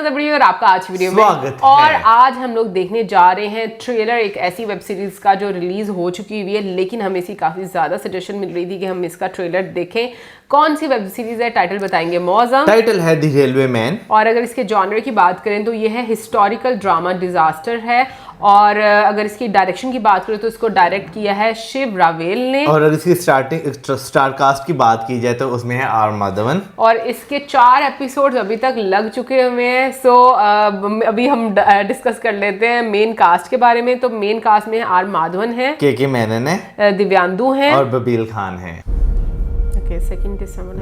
Video और आपका आज वीडियो में और आज हम लोग देखने जा रहे हैं ट्रेलर एक ऐसी वेब सीरीज का जो रिलीज हो चुकी हुई है, लेकिन हमें इसकी काफी ज्यादा सजेशन मिल रही थी कि हम इसका ट्रेलर देखें। कौन सी वेब सीरीज है, टाइटल बताएंगे मौसम। टाइटल है द रेलवे मैन और अगर इसके जॉनर की बात करें तो ये है हिस्टोरिकल ड्रामा डिजास्टर है। और अगर इसकी डायरेक्शन की बात करें तो इसको डायरेक्ट किया है शिव रावेल ने। और अगर इसकी स्टार कास्ट की बात की जाए तो उसमें है आर माधवन। और इसके 4 एपिसोड्स अभी तक लग चुके हुए हैं। सो अभी हम डिस्कस कर लेते हैं मेन कास्ट के बारे में। तो मेन कास्ट में आर माधवन है, के मेनन है, दिव्यांदु है और बबील खान है। ओके, 2 दिसंबर।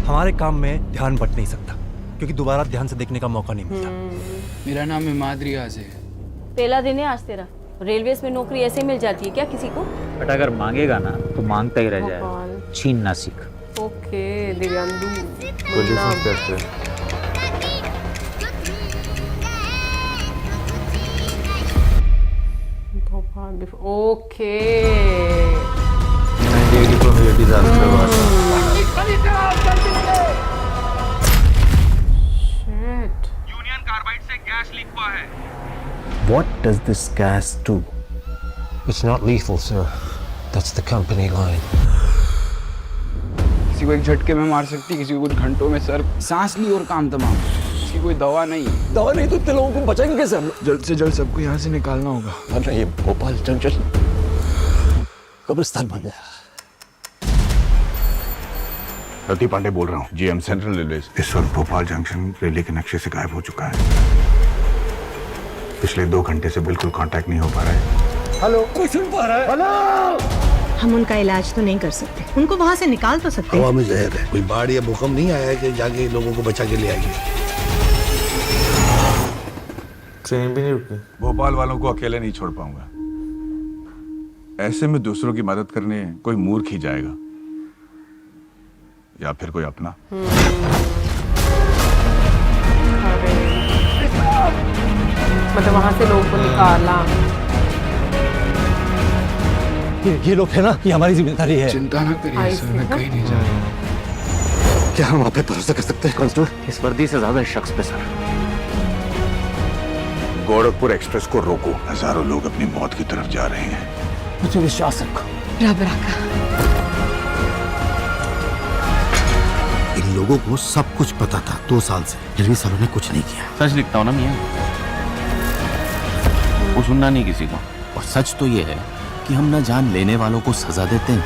हमारे काम में ध्यान बट नहीं सकता क्योंकि दोबारा ध्यान से देखने का मौका नहीं मिलता। मेरा नाम इमाद रियाज है। पहला दिन है आज तेरा। रेलवेज में नौकरी ऐसे मिल जाती है क्या किसी को? बट अगर मांगेगा ना तो मांगता ही रह जाएगा, छीन ना सीख। Okay, Divyendu police inspector. Okay, 1984 में डिजास्टर हुआ था। यूनियन कार्बाइड से गैस लीक हुआ है। What does this gas do? It's not lethal, sir. That's the company line. किसी को एक झटके में मार सकती, किसी को कुछ घंटों में सर सांस ली और काम तमाम। इसकी कोई दवा नहीं। दवा नहीं तो इतने लोगों को बचाएंगे कैसे हम लोग? जल्द से जल्द सबको यहाँ से निकालना होगा, वरना ये भोपाल जंक्शन कब्रिस्तान बन गया। रति पांडे बोल रहा हूँ, जीएम सेंट्रल रेलवे। इस वक्त भोपाल जंक्शन रेलवे के नक्शे से गायब हो चुका है। पिछले 2 घंटे से बिल्कुल कांटेक्ट नहीं हो पा रहा है। हेलो, कोई सुन पा रहा है? हेलो, हम उनका इलाज तो नहीं कर सकते, उनको वहाँ से निकाल तो सकते हैं। हवा में जहर है, कोई बाढ़ या भूकंप नहीं आया है कि जाके लोगों को बचा के ले आएगी। ट्रेन भी नहीं रुकी। भोपाल वालों को अकेले नहीं छोड़ पाऊंगा। ऐसे में दूसरों की मदद करने कोई मूर्ख ही जाएगा या फिर कोई अपना। मतलब वहां से लोगों को निकाला। ये लोग है ना, ये हमारी जिम्मेदारी है। चिंता ना करिए सर, मैं कहीं नहीं जा रहा। क्या हम आप पे भरोसा कर सकते हैं कांस्टेबल? इस वर्दी से ज्यादा शख्स पे सर। गोरखपुर एक्सप्रेस को रोको, हजारों लोग अपनी मौत की तरफ जा रहे हैं। मुझे विश्वास रखो। रब रखा। इन लोगों को सब कुछ पता था 2 साल से, फिर भी सालों ने कुछ नहीं किया। सच लिखता हूँ ना मियां, वो सुनना नहीं किसी को। और सच तो ये है कि हम न जान लेने वालों को सजा देते हैं,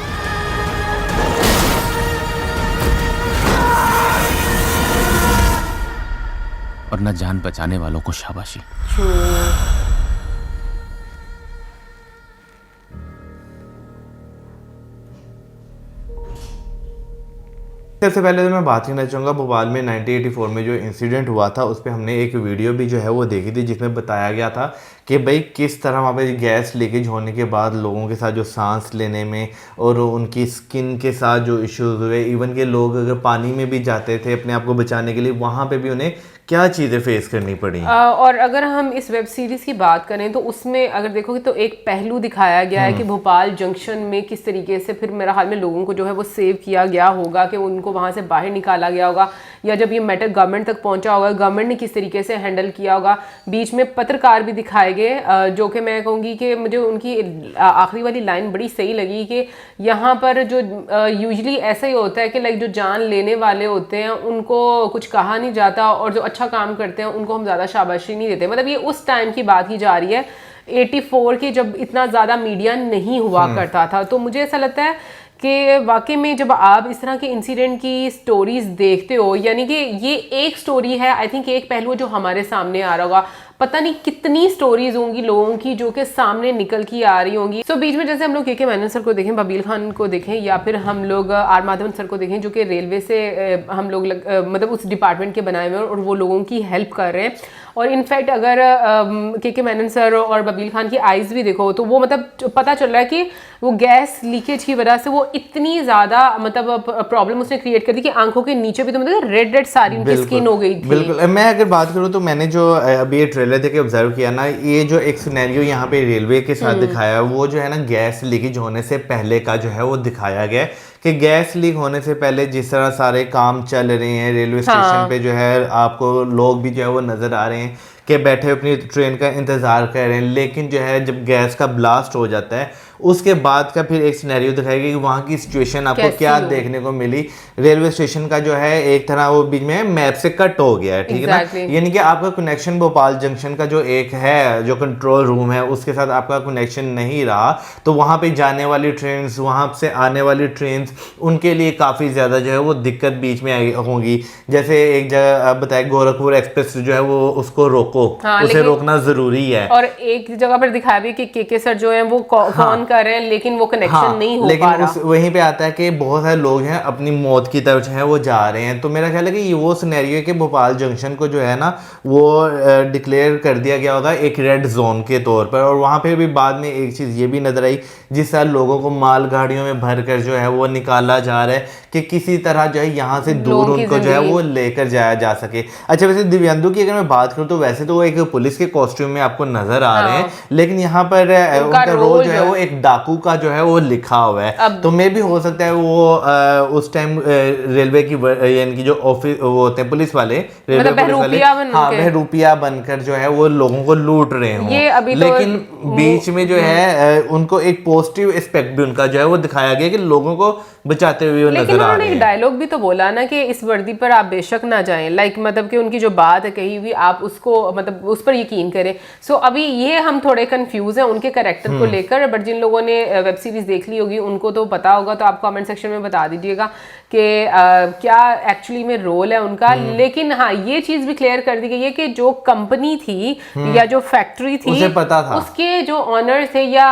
और न जान बचाने वालों को शाबाशी। सबसे पहले तो मैं बात करना चाहूँगा भोपाल में 1984 में जो इंसिडेंट हुआ था उस पर हमने एक वीडियो भी जो है वो देखी थी, जिसमें बताया गया था कि भाई किस तरह वहाँ पे गैस लीकेज होने के बाद लोगों के साथ जो सांस लेने में और उनकी स्किन के साथ जो इश्यूज हुए, इवन के लोग अगर पानी में भी जाते थे अपने आप को बचाने के लिए, वहाँ पे भी उन्हें क्या चीज़ें फेस करनी पड़ी। और अगर हम इस वेब सीरीज़ की बात करें तो उसमें अगर देखोगे तो एक पहलू दिखाया गया है कि भोपाल जंक्शन में किस तरीके से फिर मेरा हाल में लोगों को जो है वो सेव किया गया होगा, कि उनको वहाँ से बाहर निकाला गया होगा, या जब ये मैटर गवर्नमेंट तक पहुँचा होगा गवर्नमेंट ने किस तरीके से हैंडल किया होगा। बीच में पत्रकार भी दिखाए गए, जो कि मैं कहूँगी कि मुझे उनकी आखिरी वाली लाइन बड़ी सही लगी कि यहाँ पर जो यूजली ऐसा ही होता है कि लाइक जो जान लेने वाले होते हैं उनको कुछ कहा नहीं जाता, और जो अच्छा काम करते हैं उनको हम ज़्यादा शाबाशी नहीं देते। मतलब ये उस टाइम की बात की जा रही है 84 की, जब इतना ज़्यादा मीडिया नहीं हुआ करता था। तो मुझे ऐसा लगता है कि वाकई में जब आप इस तरह के इंसिडेंट की स्टोरीज देखते हो, यानी कि ये एक स्टोरी है, आई थिंक एक पहलू जो हमारे सामने आ रहा होगा, पता नहीं कितनी स्टोरीज होंगी लोगों की जो कि सामने निकल की आ रही होंगी। तो बीच में जैसे हम लोग के मेनन सर को देखें, बबील खान को देखें, या फिर हम लोग आर माधवन सर को देखें जो कि रेलवे से हम लोग मतलब उस डिपार्टमेंट के बनाए हुए हैं और वो लोगों की हेल्प कर रहे हैं। और इनफैक्ट अगर के मेनन सर और बबील खान की आइज़ भी देखो तो वो मतलब पता चल रहा है कि वो गैस लीकेज की वजह से वो इतनी ज़्यादा मतलब प्रॉब्लम उसने क्रिएट कर दी कि आंखों के नीचे भी तो मतलब रेड सारी उनकी स्किन हो गई थी। बिल्कुल, मैं अगर बात करूँ तो मैंने जो अभी ये ट्रेलर देख के ऑब्जर्व किया ना, ये जो एक सिनेरियो यहाँ पे रेलवे के साथ दिखाया है वो जो है ना गैस लीकेज होने से पहले का जो है वो दिखाया गया है कि गैस लीक होने से पहले जिस तरह सारे काम चल रहे हैं रेलवे स्टेशन पे, जो है आपको लोग भी जो है वो नज़र आ रहे हैं कि बैठे अपनी ट्रेन का इंतज़ार कर रहे हैं, लेकिन जो है जब गैस का ब्लास्ट हो जाता है उसके बाद का फिर एक सिनेरियो दिखाएगा कि वहाँ की सिचुएशन आपको क्या देखने को मिली। रेलवे स्टेशन का जो है एक तरह वो बीच में मैप से कट हो गया है, ठीक है ना, यानी कि आपका कनेक्शन भोपाल जंक्शन का जो एक है जो कंट्रोल रूम है उसके साथ आपका कनेक्शन नहीं रहा, तो वहाँ पे जाने वाली ट्रेन, वहाँ से आने वाली ट्रेन, उनके लिए काफ़ी ज़्यादा जो है वो दिक्कत बीच में होगी। जैसे एक जगह आप बताए गोरखपुर एक्सप्रेस जो है वो उसको रोको, उसे रोकना ज़रूरी है। और एक जगह पर दिखाया भी कि के सर जो है वो कौन कर रहे हैं, लेकिन वो कनेक्शन नहीं हो पा रहा। वहीं पे आता है कि बहुत सारे लोग हैं अपनी मौत की तरफ है वो जा रहे हैं। तो मेरा ख्याल है कि ये वो सिनेरियो है कि भोपाल जंक्शन को जो है ना वो डिक्लेयर कर दिया गया होगा एक रेड जोन के तौर पर, और वहाँ पे भी बाद में एक चीज़ ये भी नजर आई, जिस तरह लोगों को माल गाड़ियों में भर कर जो है वो निकाला जा रहा है कि किसी तरह जो है यहाँ से दूर उनको जो है वो लेकर जाया जा सके। अच्छा, वैसे दिव्यांदु की अगर मैं बात करूँ तो वैसे तो वो एक पुलिस के कॉस्ट्यूम में आपको नजर आ रहे हैं, लेकिन यहाँ पर उनका रोल जो है वो एक डाकू का जो है वो लिखा हुआ है। तो मे भी हो सकता है वो उस टाइम रेलवे की यानी कि जो ऑफिस वो होते हैं पुलिस वाले, रेलवे पुलिस वाले, हाँ बहरूपिया बनकर जो है वो लोगों को लूट रहे हों, लेकिन बीच में जो है उनको एक पॉजिटिव एस्पेक्ट भी उनका जो है वो दिखाया गया कि लोगों को बचाते हुए नजर आ रहे हैं। एक डायलॉग भी तो बोला ना कि इस वर्दी पर आप बेशक ना जाएं, लाइक मतलब कि उनकी जो बात है कही हुई आप उसको मतलब उस पर यकीन करें। सो अभी ये हम थोड़े कंफ्यूज हैं उनके कैरेक्टर को लेकर, बट जिन लोगों ने वेब सीरीज देख ली होगी उनको तो पता होगा, तो आप कमेंट सेक्शन में बता दीजिएगा कि क्या एक्चुअली में रोल है उनका। लेकिन हाँ, ये चीज भी क्लियर कर दी गई है कि जो कंपनी थी या जो फैक्ट्री थी उसे पता था, उसके जो ऑनर थे या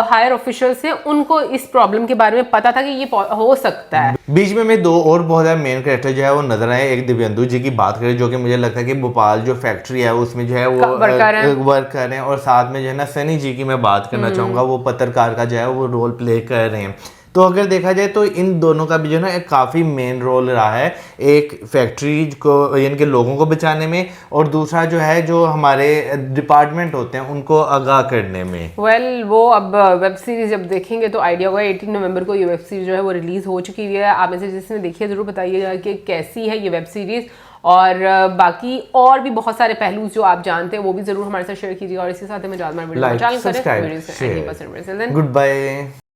हायर ऑफिशियल्स थे उनको इस प्रॉब्लम के बारे में पता था कि ये हो सकता है। बीच में दो और बहुत ज्यादा मेन कैरेक्टर जो है वो नजर आए। एक दिव्यंदु जी की बात करें जो कि मुझे लगता है कि भोपाल जो फैक्ट्री है उसमें जो है वो वर्क कर रहे हैं, और साथ में जो है ना सनी जी की मैं बात करना चाहूंगा, वो पत्रकार का जो है वो रोल प्ले कर रहे हैं। तो अगर देखा जाए तो इन दोनों का भी जो है ना एक काफ़ी मेन रोल रहा है, एक फैक्ट्री को यानी कि लोगों को बचाने में, और दूसरा जो है जो हमारे डिपार्टमेंट होते हैं उनको आगाह करने में। वो अब वेब सीरीज जब देखेंगे तो आइडिया होगा। 18 नवंबर को ये वेब सीरीज जो है वो रिलीज हो चुकी है। आप में से जिसने देखी है जरूर बताइएगा कि कैसी है ये वेब सीरीज, और बाकी और भी बहुत सारे पहलू जो आप जानते हैं वो भी जरूर हमारे साथ शेयर कीजिएगा। और इसी साथ में like, subscribe, share. Good bye.